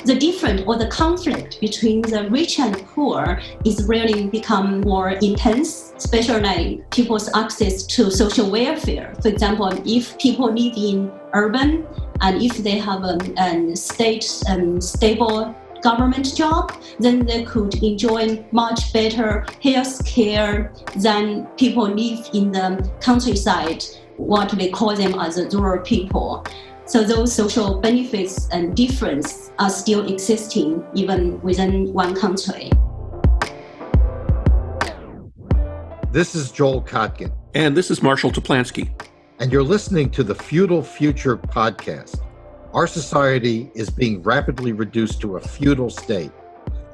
the difference or the conflict between the rich and poor is really become more intense, especially like people's access to social welfare. For example, if people live in urban and if they have a state stable government job, then they could enjoy much better health care than people live in the countryside, what we call them as the rural people. So those social benefits and difference are still existing even within one country. This is Joel Kotkin. And this is Marshall Toplansky. And you're listening to the Feudal Future podcast. Our society is being rapidly reduced to a feudal state,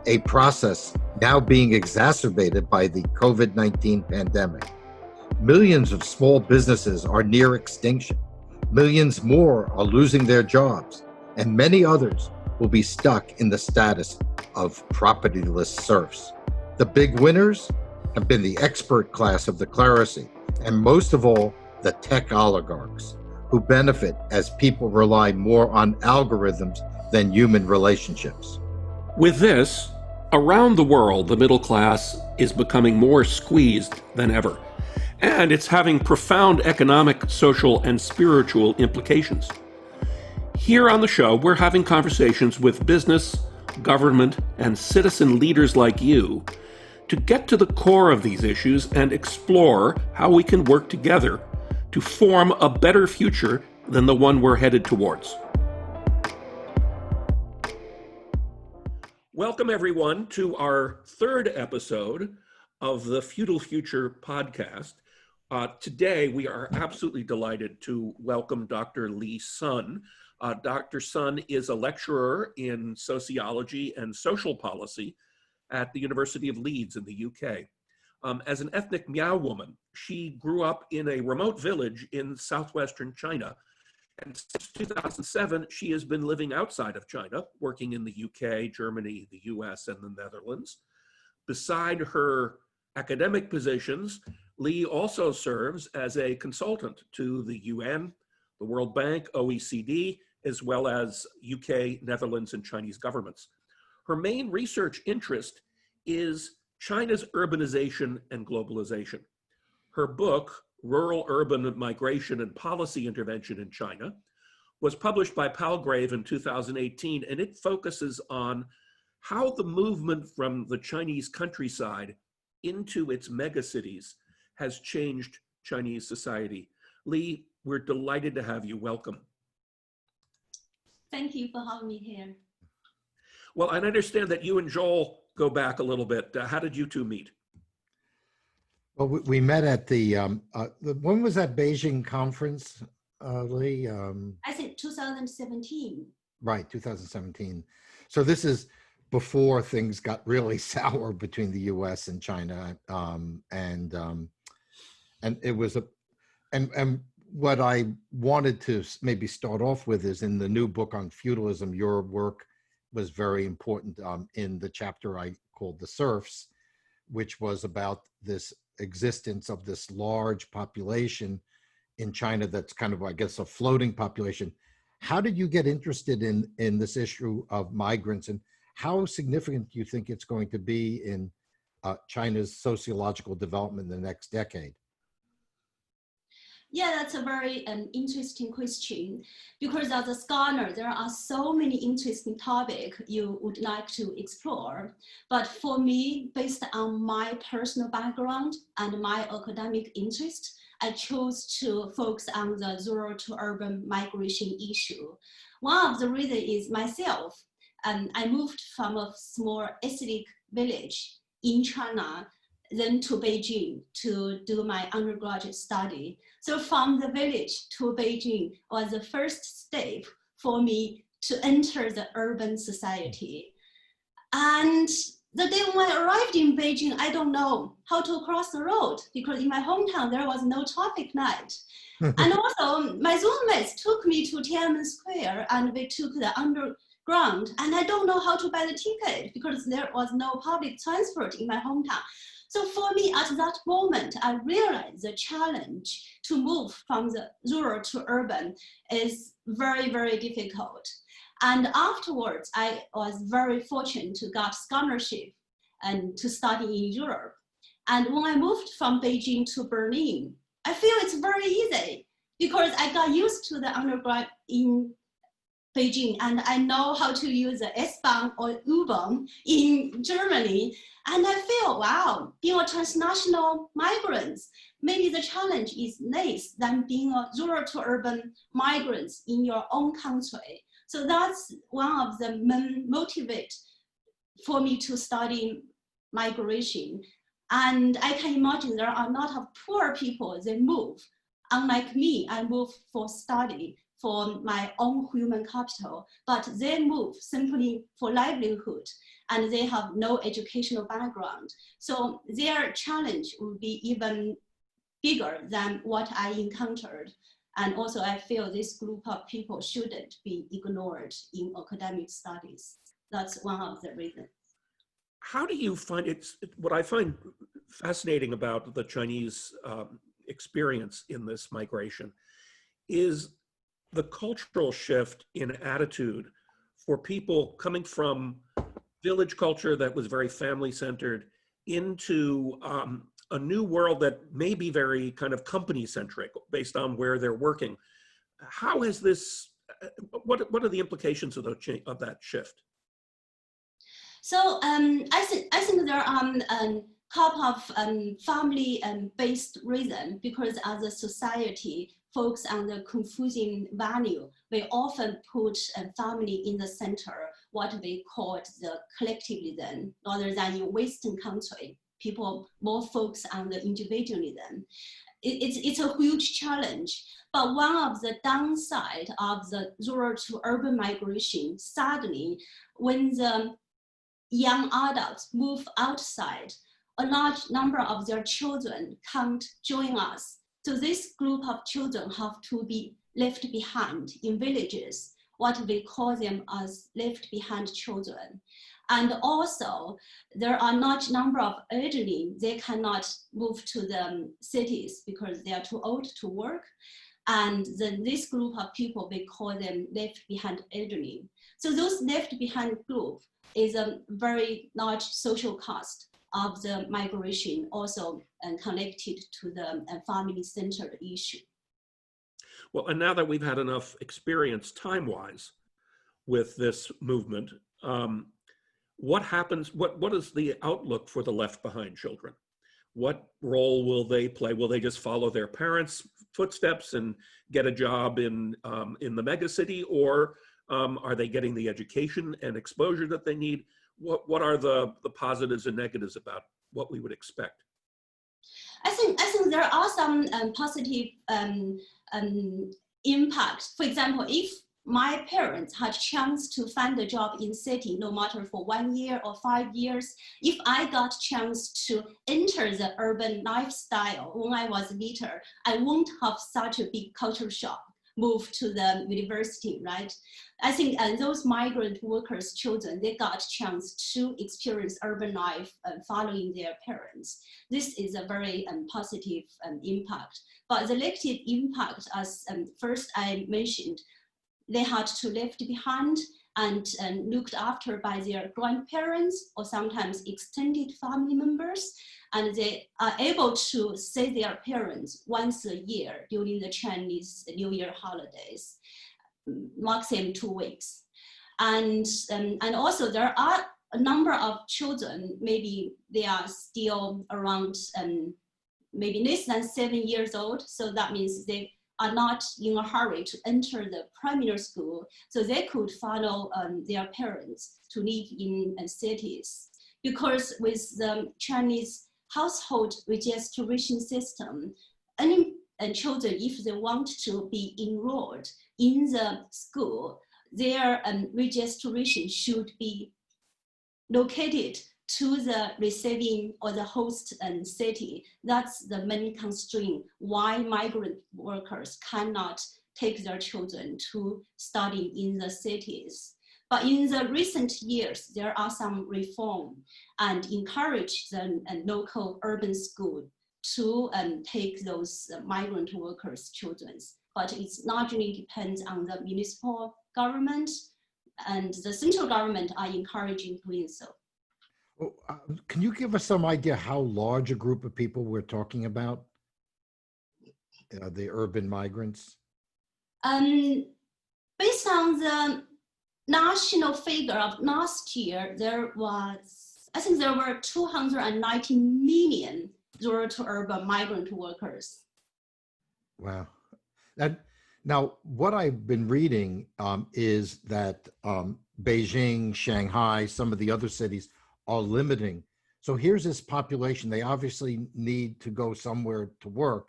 a process now being exacerbated by the COVID-19 pandemic. Millions of small businesses are near extinction. Millions more are losing their jobs, and many others will be stuck in the status of propertyless serfs. The big winners have been the expert class of the clerisy, and most of all, the tech oligarchs, who benefit as people rely more on algorithms than human relationships. With this, around the world, the middle class is becoming more squeezed than ever. And it's having profound economic, social, and spiritual implications. Here on the show, we're having conversations with business, government, and citizen leaders like you to get to the core of these issues and explore how we can work together to form a better future than the one we're headed towards. Welcome, everyone, to our third episode of the Feudal Future podcast. Today, we are absolutely delighted to welcome Dr. Li Sun. Dr. Sun is a lecturer in sociology and social policy at the University of Leeds in the UK. As an ethnic Miao woman, she grew up in a remote village in southwestern China. And since 2007, she has been living outside of China, working in the UK, Germany, the US, and the Netherlands. Beside her academic positions, Li also serves as a consultant to the UN, the World Bank, OECD, as well as UK, Netherlands, and Chinese governments. Her main research interest is China's urbanization and globalization. Her book, Rural-Urban Migration and Policy Intervention in China, was published by Palgrave in 2018, and it focuses on how the movement from the Chinese countryside into its megacities has changed Chinese society. Li, we're delighted to have you. Welcome. Thank you for having me here. Well, I understand that you and Joel go back a little bit. How did you two meet? Well, we met at the when was that Beijing conference, Li? I think 2017. Right, 2017. So this is before things got really sour between the U.S. and China, and it was and what I wanted to maybe start off with is in the new book on feudalism, your work was very important in the chapter I called The Serfs, which was about this existence of this large population in China that's kind of, I guess, a floating population. How did you get interested in this issue of migrants, and how significant do you think it's going to be in China's sociological development in the next decade? Yeah, that's a very interesting question, because as a scholar, there are so many interesting topics you would like to explore. But for me, based on my personal background and my academic interest, I chose to focus on the rural to urban migration issue. One of the reasons is myself. I moved from a small ethnic village in China, then to Beijing to do my undergraduate study. So from the village to Beijing was the first step for me to enter the urban society. And the day when I arrived in Beijing, I don't know how to cross the road, because in my hometown, there was no traffic light. And also my roommates took me to Tiananmen Square and we took the underground, and I don't know how to buy the ticket because there was no public transport in my hometown. So for me, at that moment, I realized the challenge to move from the rural to urban is very, very difficult. And afterwards, I was very fortunate to get scholarship and to study in Europe. And when I moved from Beijing to Berlin, I feel it's very easy because I got used to the undergrad in Beijing, and I know how to use the S-Bahn or U-Bahn in Germany. And I feel, wow, being a transnational migrant, maybe the challenge is less than being a rural to urban migrant in your own country. So that's one of the main motivate for me to study migration. And I can imagine there are a lot of poor people, they move. Unlike me, I move for study, for my own human capital, but they move simply for livelihood and they have no educational background. So their challenge will be even bigger than what I encountered. And also I feel this group of people shouldn't be ignored in academic studies. That's one of the reasons. How do you find what I find fascinating about the Chinese experience in this migration is the cultural shift in attitude for people coming from village culture that was very family-centered into a new world that may be very kind of company-centric based on where they're working. How has this, what are the implications of that shift? So I think there are a couple of family-based reasons, because as a society focus on the Confucian value, we often put family in the center, what we call the collectivism, rather than in Western country, people more focus on the individualism. It's a huge challenge. But one of the downside of the rural to urban migration, suddenly, when the young adults move outside, a large number of their children can't join us. So this group of children have to be left behind in villages, what we call them as left behind children. And also, there are a large number of elderly, they cannot move to the cities because they are too old to work. And then this group of people, we call them left behind elderly. So those left behind group is a very large social cost of the migration, also connected to the family-centered issue. Well, and now that we've had enough experience time-wise with this movement, what happens, what is the outlook for the left behind children? What role will they play? Will they just follow their parents' footsteps and get a job in the megacity, or are they getting the education and exposure that they need? What are the positives and negatives about what we would expect? I think there are some positive impact. For example, if my parents had chance to find a job in city, no matter for 1 year or 5 years, if I got chance to enter the urban lifestyle when I was little, I won't have such a big culture shock, move to the university, right? I think those migrant workers' children, they got chance to experience urban life following their parents. This is a very positive impact. But the negative impact, as first I mentioned, they had to left behind and looked after by their grandparents or sometimes extended family members. And they are able to see their parents once a year during the Chinese New Year holidays, maximum 2 weeks. And also there are a number of children, maybe they are still around maybe less than 7 years old. So that means they are not in a hurry to enter the primary school. So they could follow their parents to live in cities. Because with the Chinese household registration system, any children, if they want to be enrolled in the school, their registration should be located to the receiving or the host city. That's the main constraint why migrant workers cannot take their children to study in the cities. But in the recent years, there are some reform and encourage the local urban school to take those migrant workers' children. But it largely depends on the municipal government and the central government are encouraging doing so. Well, can you give us some idea how large a group of people we're talking about? The urban migrants? Based on the national figure of last year, I think there were 290 million rural to urban migrant workers. Wow. Now, what I've been reading is that Beijing, Shanghai, some of the other cities are limiting. So here's this population. They obviously need to go somewhere to work.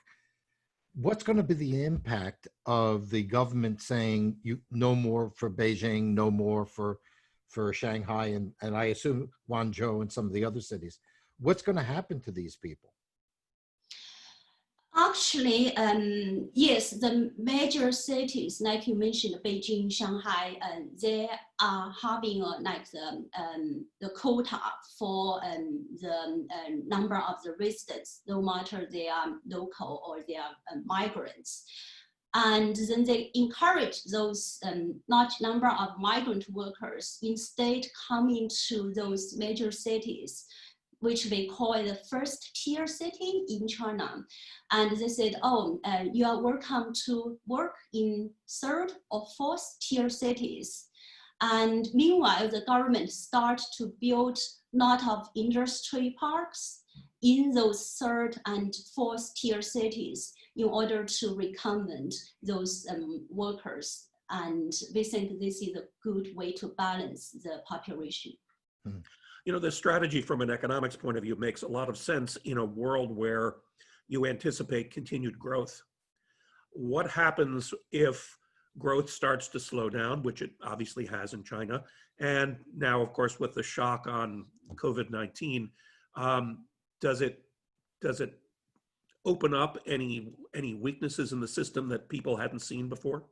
What's going to be the impact of the government saying no more for Beijing, no more for Shanghai, and I assume Guangzhou and some of the other cities? What's going to happen to these people? Actually, yes, the major cities, like you mentioned, Beijing, Shanghai, they are having the quota for the number of the residents, no matter they are local or they are migrants. And then they encourage those large number of migrant workers instead coming to those major cities, which we call the first tier city in China. And they said, oh, you are welcome to work in third or fourth tier cities. And meanwhile, the government start to build a lot of industry parks in those third and fourth tier cities in order to recommend those workers. And we think this is a good way to balance the population. Mm-hmm. You know, the strategy from an economics point of view makes a lot of sense in a world where you anticipate continued growth. What happens if growth starts to slow down, which it obviously has in China, and now, of course, with the shock on COVID-19, does it open up any weaknesses in the system that people hadn't seen before?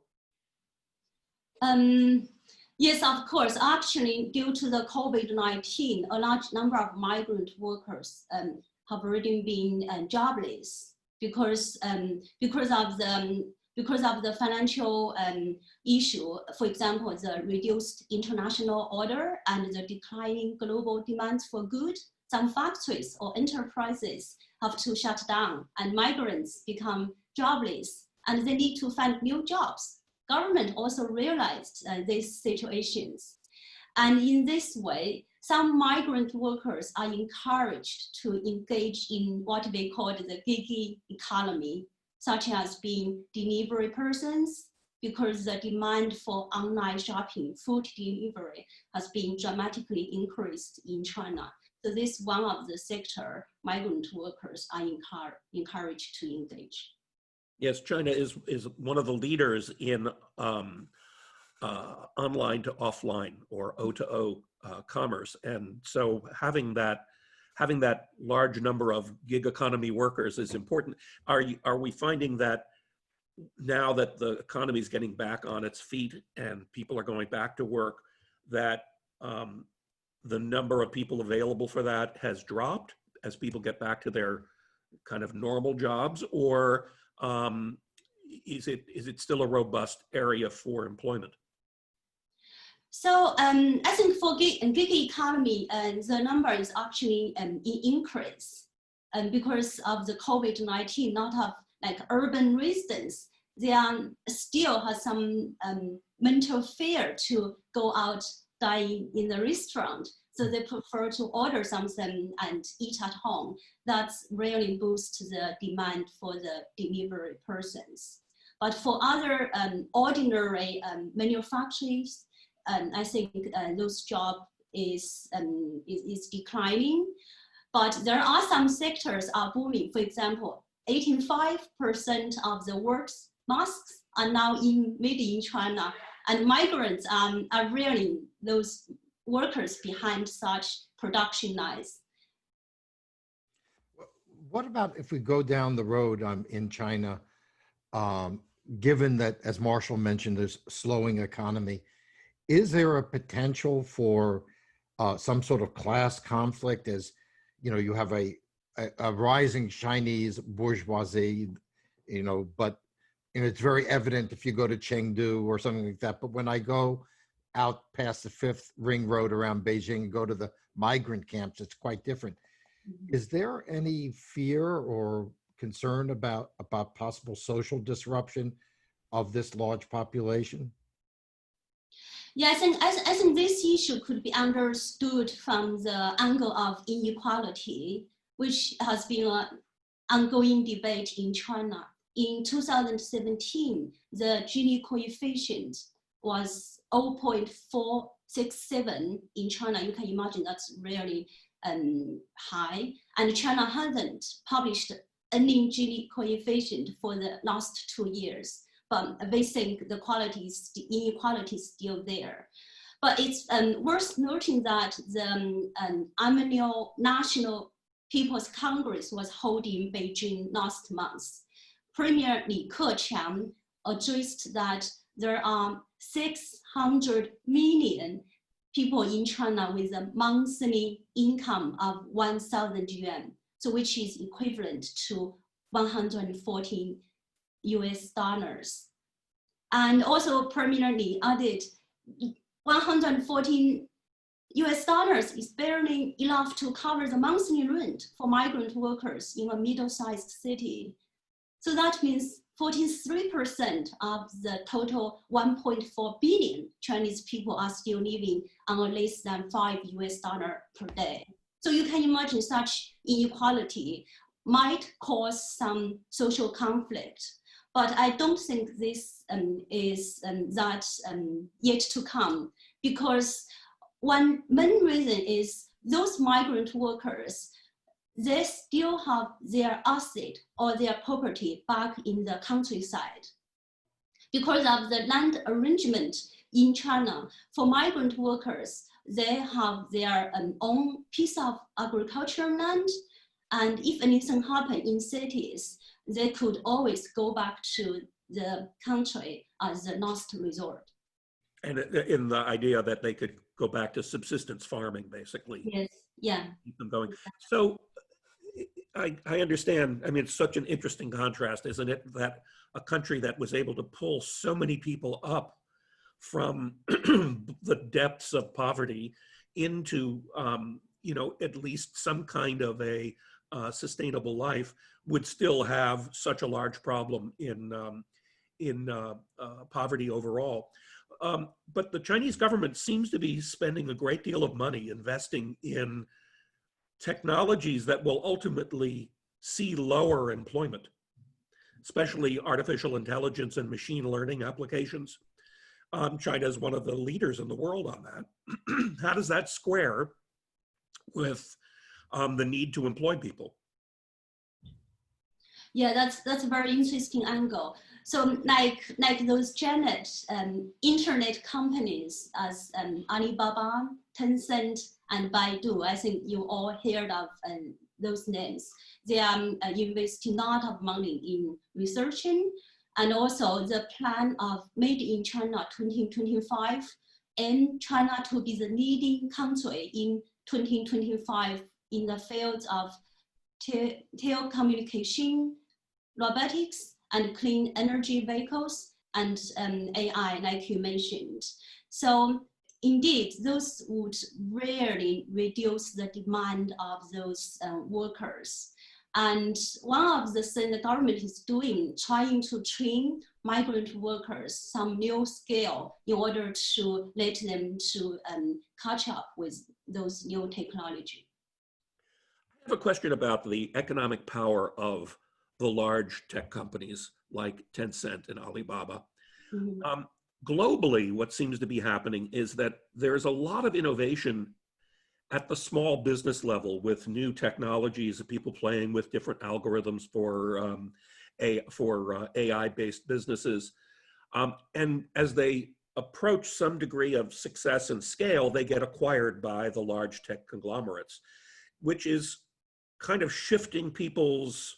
Yes, of course. Actually, due to the COVID-19, a large number of migrant workers have already been jobless because of the financial issue. For example, the reduced international order and the declining global demand for goods. Some factories or enterprises have to shut down, and migrants become jobless, and they need to find new jobs. Government also realized these situations. And in this way, some migrant workers are encouraged to engage in what we call the gig economy, such as being delivery persons, because the demand for online shopping, food delivery has been dramatically increased in China. So this is one of the sector migrant workers are encouraged to engage. Yes, China is one of the leaders in online to offline, or O2O commerce, and so having that large number of gig economy workers is important. Are we finding that now that the economy is getting back on its feet and people are going back to work, that the number of people available for that has dropped as people get back to their kind of normal jobs, or is it still a robust area for employment? So I think for gig economy, the number is actually in increase, because of the COVID-19. Not of like urban residents, they still have some mental fear to go out dine in the restaurant. So they prefer to order something and eat at home. That's really boosts the demand for the delivery persons. But for other ordinary manufacturers, I think those jobs is declining. But there are some sectors are booming. For example, 85% of the works masks are now made in China, and migrants are really those workers behind such production lines. What about if we go down the road in China, given that, as Marshall mentioned, there's a slowing economy, is there a potential for some sort of class conflict? As you know, you have a rising Chinese bourgeoisie, but it's very evident if you go to Chengdu or something like that. But when I go out past the Fifth Ring Road around Beijing and go to the migrant camps, it's quite different. Is there any fear or concern about possible social disruption of this large population? Yeah, I think this issue could be understood from the angle of inequality, which has been an ongoing debate in China. In 2017, the Gini coefficient was 0.467 in China. You can imagine that's really high. And China hasn't published any Gini coefficient for the last 2 years. But we think the inequality is still there. But it's worth noting that the annual National People's Congress was held in Beijing last month. Premier Li Keqiang addressed that there are 600 million people in China with a monthly income of 1,000 yuan, so which is equivalent to 114 US dollars. And also Premier Li added 114 US dollars is barely enough to cover the monthly rent for migrant workers in a middle-sized city. So that means 43% of the total 1.4 billion Chinese people are still living on less than $5 US per day. So you can imagine such inequality might cause some social conflict, but I don't think this is yet to come, because one main reason is those migrant workers, they still have their asset or their property back in the countryside. Because of the land arrangement in China, for migrant workers, they have their own piece of agricultural land, and if anything happens in cities, they could always go back to the country as the last resort. And in the idea that they could go back to subsistence farming, basically. Yes, yeah. Keep them going. So I understand, I mean, it's such an interesting contrast, isn't it? That a country that was able to pull so many people up from the depths of poverty into, you know, at least some kind of a sustainable life would still have such a large problem in poverty overall. But the Chinese government seems to be spending a great deal of money investing in technologies that will ultimately see lower employment, especially artificial intelligence and machine learning applications. China is one of the leaders in the world on that. How does that square with the need to employ people? Yeah, that's a very interesting angle. So like those giant internet companies as Alibaba, Tencent, and Baidu, I think you all heard of those names. They are investing a lot of money in researching, and also the plan of Made in China 2025, and China to be the leading country in 2025 in the fields of telecommunication, robotics, and clean energy vehicles, and AI, like you mentioned. So indeed, those would rarely reduce the demand of those workers. And one of the things the government is doing, trying to train migrant workers some new skill in order to let them to catch up with those new technology. I have a question about the economic power of the large tech companies like Tencent and Alibaba. Mm-hmm. Globally, what seems to be happening is that there's a lot of innovation at the small business level with new technologies, people playing with different algorithms for AI-based businesses. And as they approach some degree of success and scale, they get acquired by the large tech conglomerates, which is kind of shifting people's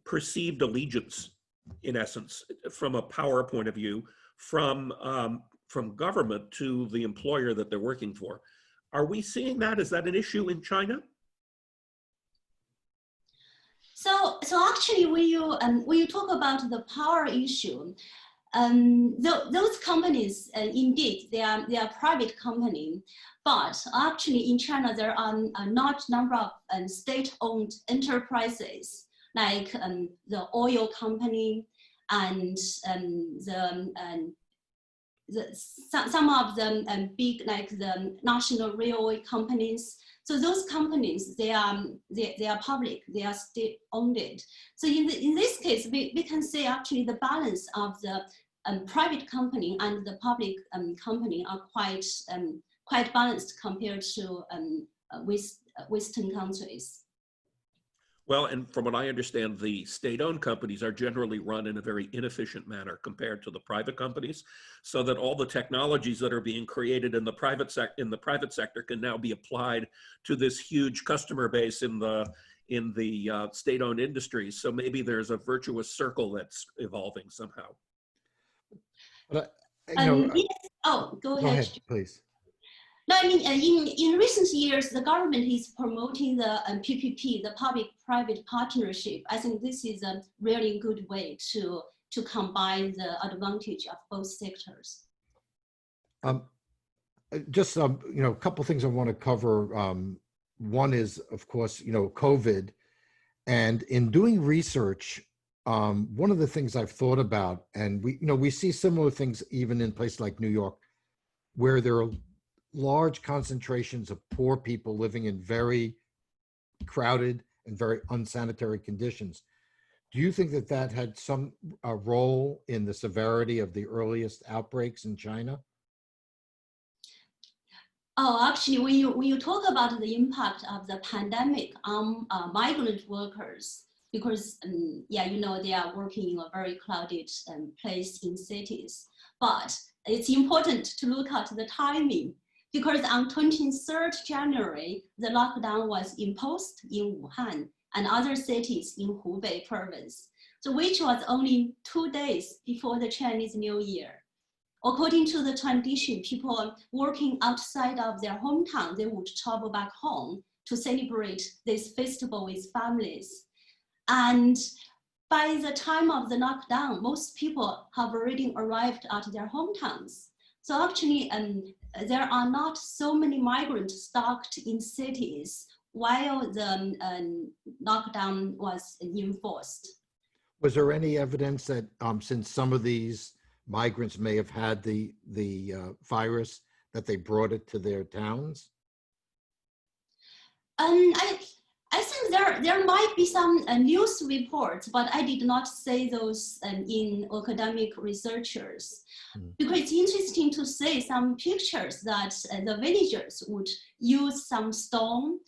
perceived allegiance, in essence, from a power point of view, from government to the employer that they're working for. Are we seeing that? Is that an issue in China? So actually, when you talk about the power issue, those companies, indeed, they are private company, but actually in China there are a large number of state-owned enterprises like the oil company and some of them big like the national railway companies. So those companies, they are public, they are state-owned. So in this case, we can say actually the balance of the private company and the public company are quite balanced compared to Western countries. Well, and from what I understand, the state-owned companies are generally run in a very inefficient manner compared to the private companies, so that all the technologies that are being created in the private sector can now be applied to this huge customer base in the state-owned industries. So maybe there's a virtuous circle that's evolving somehow. But, yes. Oh, go ahead, please. No, I mean, in recent years, the government is promoting the PPP, the public-private partnership. I think this is a really good way to combine the advantage of both sectors. Just a couple things I want to cover. One is, of course, COVID, and in doing research, one of the things I've thought about, and we see similar things even in places like New York, where there are large concentrations of poor people living in very crowded and very unsanitary conditions. Do you think that had some role in the severity of the earliest outbreaks in China? Oh, actually, when you talk about the impact of the pandemic on migrant workers, because they are working in a very crowded place in cities, but it's important to look at the timing. Because on 23rd January, the lockdown was imposed in Wuhan and other cities in Hubei province, so which was only 2 days before the Chinese New Year. According to the tradition, people working outside of their hometown, they would travel back home to celebrate this festival with families. And by the time of the lockdown, most people have already arrived at their hometowns. So actually, there are not so many migrants stuck in cities while the lockdown was enforced. Was there any evidence that since some of these migrants may have had the virus, that they brought it to their towns? I think there might be some news reports, but I did not say those in academic researchers. Because it's interesting to see some pictures that the villagers would use some stone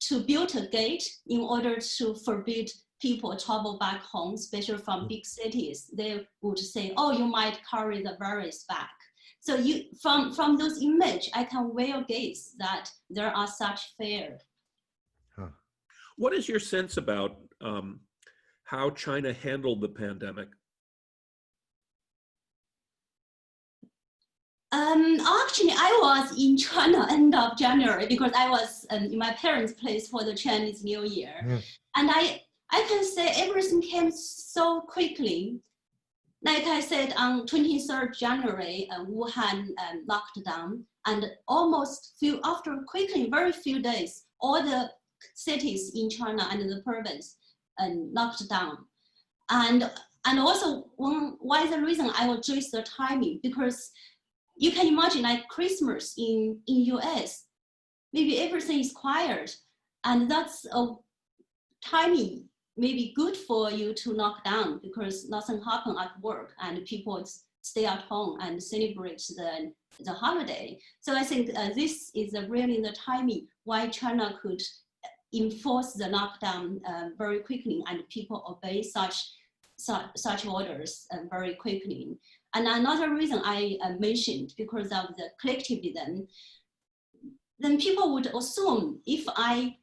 to build a gate in order to forbid people travel back home, especially from big cities. They would say, oh, you might carry the virus back. So from those images, I can well guess that there are such fear. Huh. What is your sense about how China handled the pandemic? Actually, I was in China end of January because I was in my parents' place for the Chinese New Year. Yeah. And I can say everything came so quickly. Like I said, on 23rd January, Wuhan locked down, and almost after quickly, very few days, all the cities in China and the province locked down. And also, why is the reason I will choose the timing? Because you can imagine like Christmas in US, maybe everything is quiet, and that's a timing maybe good for you to lock down because nothing happened at work and people stay at home and celebrate the holiday. So I think this is really the timing why China could enforce the lockdown very quickly and people obey such orders very quickly. And another reason I mentioned, because of the collectivism, then people would assume if I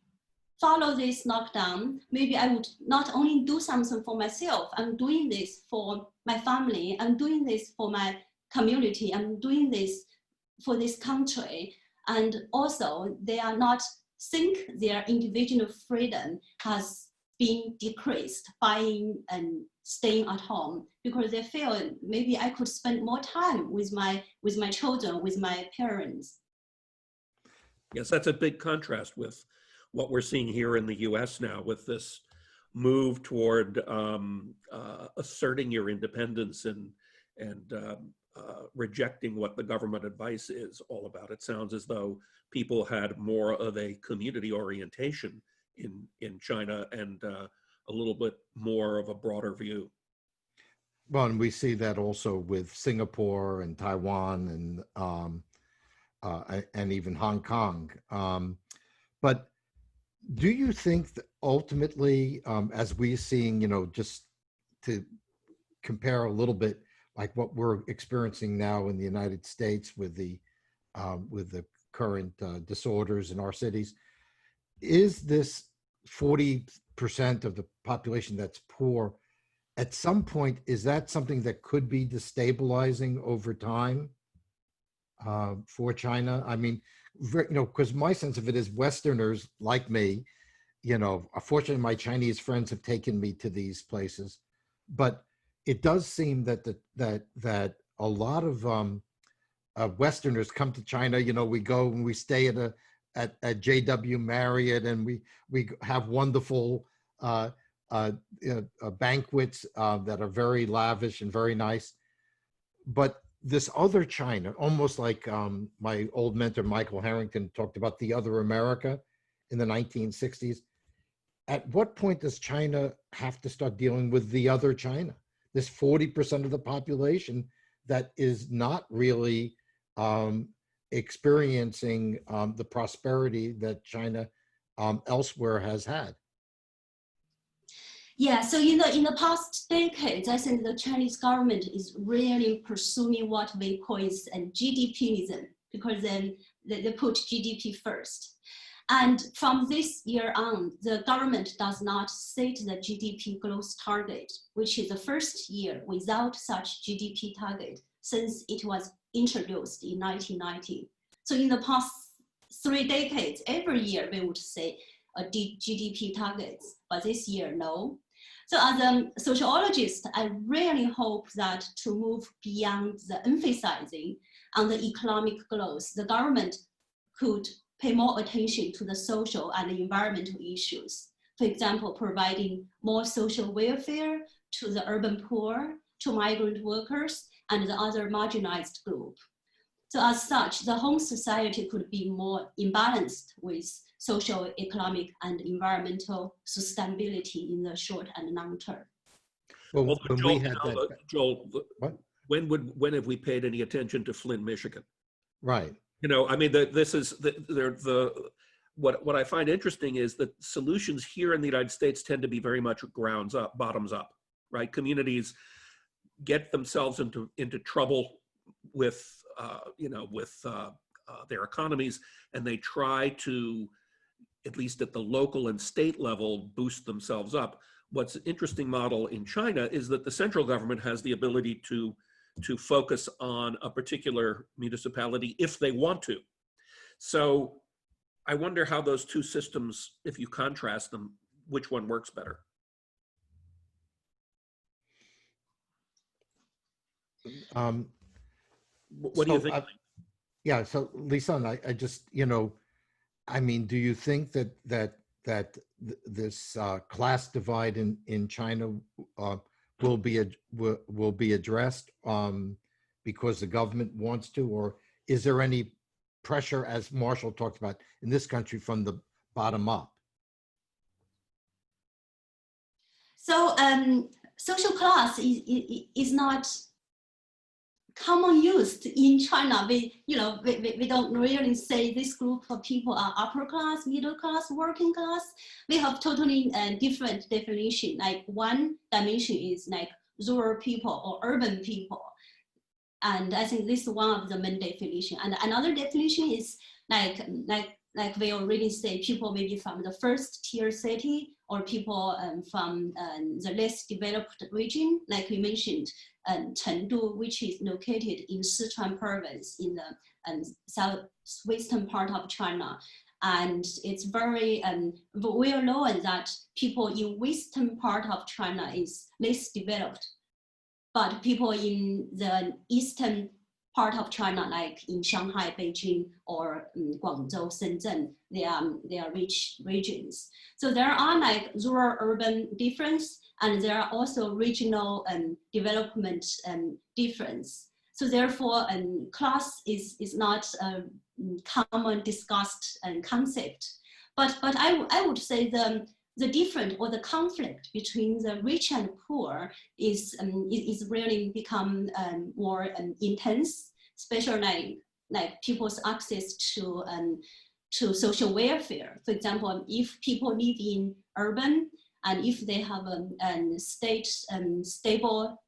follow this lockdown, maybe I would not only do something for myself, I'm doing this for my family, I'm doing this for my community, I'm doing this for this country. And also they are not think their individual freedom has being decreased, buying and staying at home, because they feel maybe I could spend more time with my children, with my parents. Yes, that's a big contrast with what we're seeing here in the US now, with this move toward asserting your independence and rejecting what the government advice is all about. It sounds as though people had more of a community orientation in China and a little bit more of a broader view. Well, and we see that also with Singapore and Taiwan and even Hong Kong. But do you think that ultimately, as we're seeing, just to compare a little bit, like what we're experiencing now in the United States with the current disorders in our cities, is this 40% of the population that's poor, at some point, is that something that could be destabilizing over time for China? I mean, because my sense of it is Westerners like me, unfortunately, my Chinese friends have taken me to these places, but it does seem that that a lot of Westerners come to China. We go and we stay at JW Marriott, and we have wonderful banquets that are very lavish and very nice. But this other China, almost like my old mentor Michael Harrington talked about the other America in the 1960s. At what point does China have to start dealing with the other China? This 40% of the population that is not really experiencing the prosperity that China elsewhere has had. Yeah, so in the past decades, I think the Chinese government is really pursuing what we call is GDPism, because then they put GDP first. And from this year on, the government does not set the GDP growth target, which is the first year without such GDP target since it was introduced in 1990. So in the past 3 decades, every year we would say a GDP targets, but this year, no. So as a sociologist, I really hope that to move beyond the emphasizing on the economic growth, the government could pay more attention to the social and environmental issues. For example, providing more social welfare to the urban poor, to migrant workers, and the other marginalized group. So as such, the whole society could be more imbalanced with social, economic, and environmental sustainability in the short and long term. Well, when Joel, we had that, Joel, what? When have we paid any attention to Flint, Michigan? Right. I mean, this is what I find interesting is that solutions here in the United States tend to be very much grounds up, bottoms up, right? Communities get themselves into trouble with their economies, and they try to, at least at the local and state level, boost themselves up. What's an interesting model in China is that the central government has the ability to focus on a particular municipality if they want to. So I wonder how those two systems, if you contrast them, which one works better? What do you think? Yeah, so Lee-Sun, I just, I mean, do you think that this class divide in China will be addressed because the government wants to, or is there any pressure, as Marshall talked about, in this country from the bottom up? So social class is not common used in China. We don't really say this group of people are upper class, middle class, working class. We have totally different definition. Like one dimension is like rural people or urban people. And I think this is one of the main definition. And another definition is like we already say, people maybe from the first tier city, or people from the less developed region, like we mentioned, Chengdu, which is located in Sichuan province in the southwestern part of China. And it's very well known that people in western part of China is less developed. But people in the eastern part of China, like in Shanghai, Beijing, or Guangzhou, Shenzhen, they are rich regions. So there are like rural-urban difference, and there are also regional development difference. So therefore, class is not a common discussed concept. But I would say the difference or the conflict between the rich and poor is really become more intense, especially like people's access to social welfare. For example, if people live in urban and if they have a stable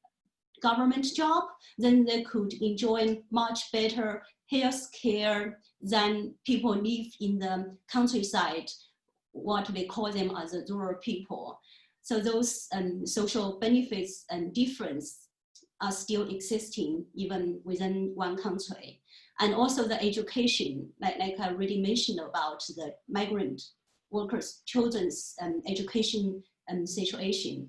government job, then they could enjoy much better health care than people live in the countryside, what we call them as the rural people. So those social benefits and difference are still existing even within one country. And also the education, like I already mentioned about the migrant workers, children's education situation.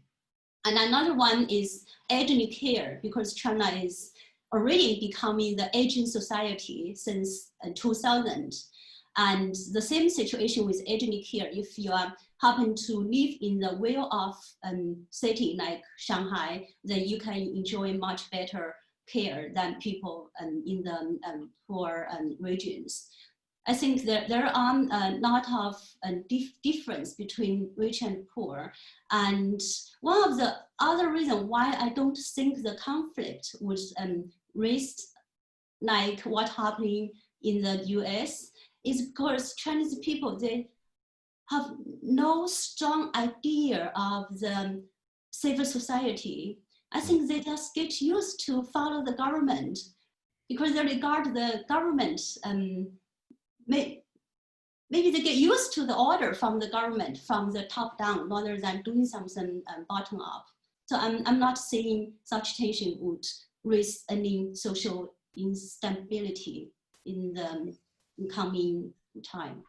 And another one is elderly care, because China is already becoming the aging society since 2000. And the same situation with elderly care, if you happen to live in the well-off city like Shanghai, then you can enjoy much better care than people in the poor regions. I think that there are a lot of difference between rich and poor. And one of the other reasons why I don't think the conflict would raise like what happening in the US is because Chinese people, they have no strong idea of the civil society. I think they just get used to follow the government because they regard the government, maybe they get used to the order from the government, from the top down, rather than doing something bottom up. So I'm not saying such tension would raise any social instability in the coming time.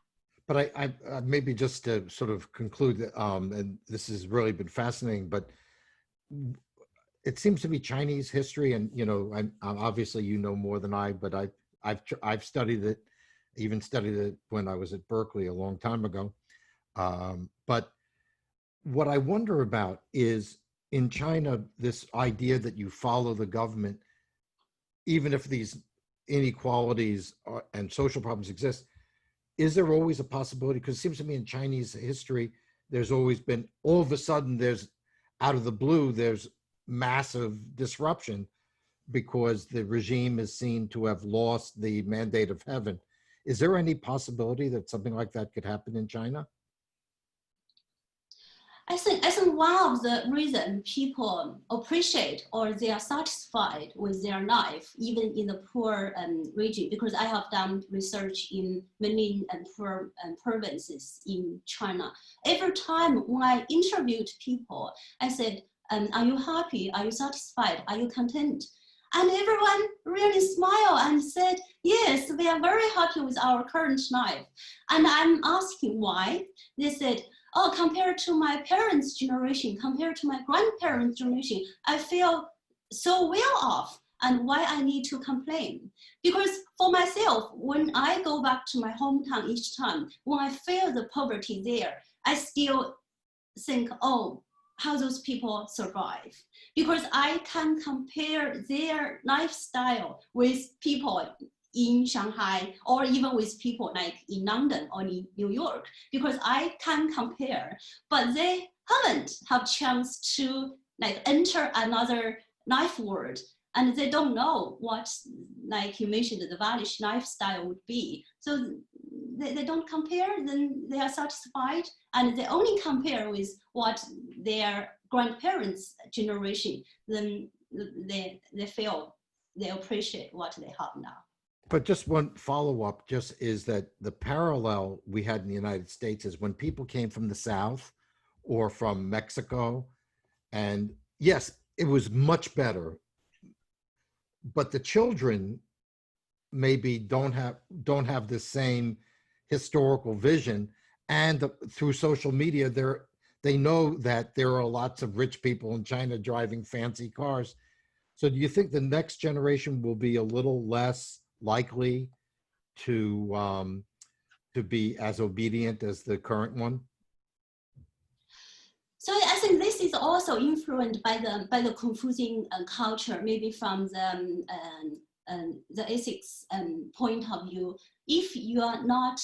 But I maybe just to sort of conclude, and this has really been fascinating, but it seems to be Chinese history, and I'm obviously more than I, but I've studied it, even studied it when I was at Berkeley a long time ago. But what I wonder about is in China, this idea that you follow the government, even if these inequalities and social problems exist, is there always a possibility? Because it seems to me in Chinese history, there's always been, all of a sudden, there's out of the blue, there's massive disruption because the regime is seen to have lost the mandate of heaven. Is there any possibility that something like that could happen in China? I think one of the reasons people appreciate or they are satisfied with their life, even in the poor region, because I have done research in many poor provinces in China. Every time when I interviewed people, I said, are you happy? Are you satisfied? Are you content? And everyone really smiled and said, yes, we are very happy with our current life. And I'm asking why. They said, oh, compared to my parents' generation, compared to my grandparents' generation, I feel so well off, and why I need to complain. Because for myself, when I go back to my hometown each time, when I feel the poverty there, I still think, oh, how those people survive. Because I can compare their lifestyle with people in Shanghai, or even with people like in London or in New York, because I can compare, but they haven't have chance to like enter another life world, and they don't know what, like you mentioned, the values lifestyle would be. So they don't compare, then they are satisfied, and they only compare with what their grandparents' generation, then they feel, they appreciate what they have now. But just one follow-up just is that the parallel we had in the United States is when people came from the South or from Mexico, and yes, it was much better, but the children maybe don't have the same historical vision, and through social media, they know that there are lots of rich people in China driving fancy cars. So do you think the next generation will be a little less likely to be as obedient as the current one? So I think this is also influenced by the Confucian culture, maybe from the ethics point of view. If you are not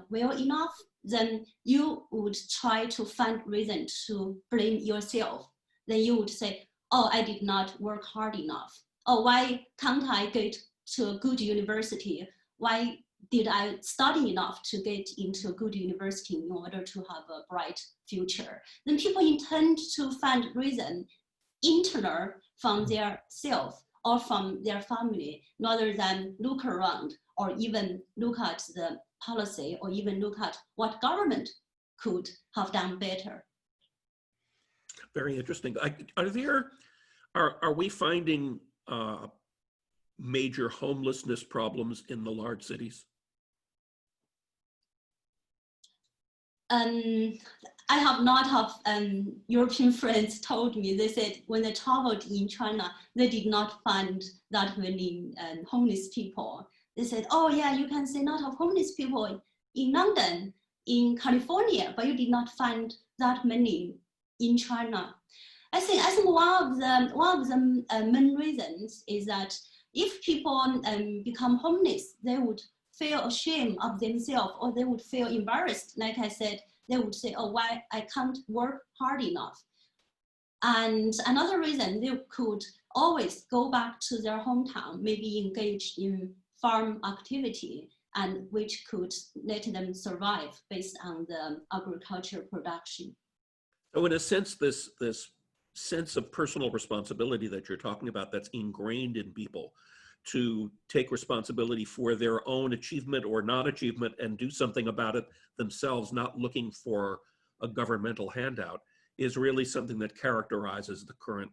well enough, then you would try to find reason to blame yourself. Then you would say, oh, I did not work hard enough. Oh, why can't I get to a good university? Why did I study enough to get into a good university in order to have a bright future? Then people intend to find reason internal from their self or from their family, rather than look around or even look at the policy or even look at what government could have done better. Very interesting. Are we finding major homelessness problems in the large cities? I have not have European friends told me, they said when they traveled in China, they did not find that many homeless people. They said, oh yeah, you can see a lot of homeless people in London, in California, but you did not find that many in China. I think one of the main reasons is that if people become homeless, they would feel ashamed of themselves, or they would feel embarrassed. Like I said, they would say, oh, why I can't work hard enough. And another reason, they could always go back to their hometown, maybe engage in farm activity, and which could let them survive based on the agriculture production. So in a sense, this sense of personal responsibility that you're talking about, that's ingrained in people to take responsibility for their own achievement or non-achievement and do something about it themselves, not looking for a governmental handout, is really something that characterizes the current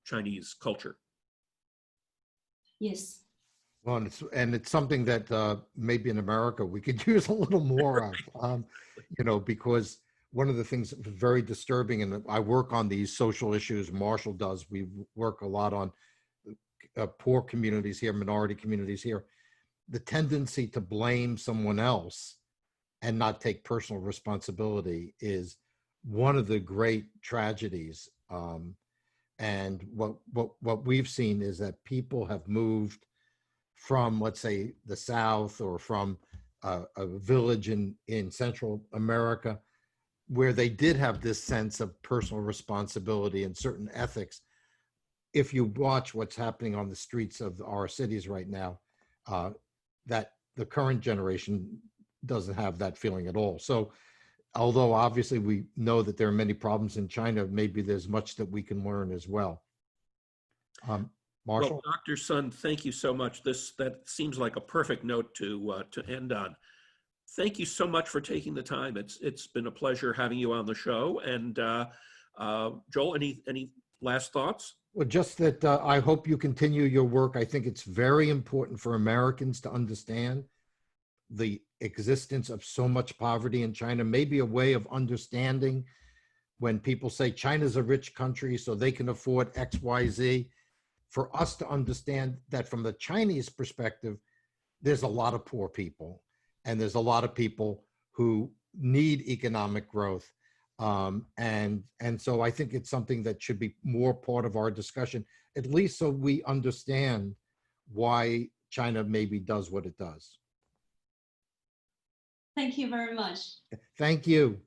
Chinese culture. Yes. Well, and it's something that maybe in America we could use a little more of, because one of the things that was very disturbing, and I work on these social issues, Marshall does, we work a lot on poor communities here, minority communities here, the tendency to blame someone else and not take personal responsibility is one of the great tragedies. And what we've seen is that people have moved from, let's say, the South, or from a village in Central America, where they did have this sense of personal responsibility and certain ethics. If you watch what's happening on the streets of our cities right now, that the current generation doesn't have that feeling at all. So although obviously we know that there are many problems in China, maybe there's much that we can learn as well. Marshall? Well, Dr. Sun, thank you so much. That seems like a perfect note to end on. Thank you so much for taking the time. It's been a pleasure having you on the show. And Joel, any last thoughts? Well, just that I hope you continue your work. I think it's very important for Americans to understand the existence of so much poverty in China, maybe a way of understanding when people say China's a rich country so they can afford X, Y, Z, for us to understand that from the Chinese perspective, there's a lot of poor people and there's a lot of people who need economic growth. And so I think it's something that should be more part of our discussion, at least so we understand why China maybe does what it does. Thank you very much. Thank you.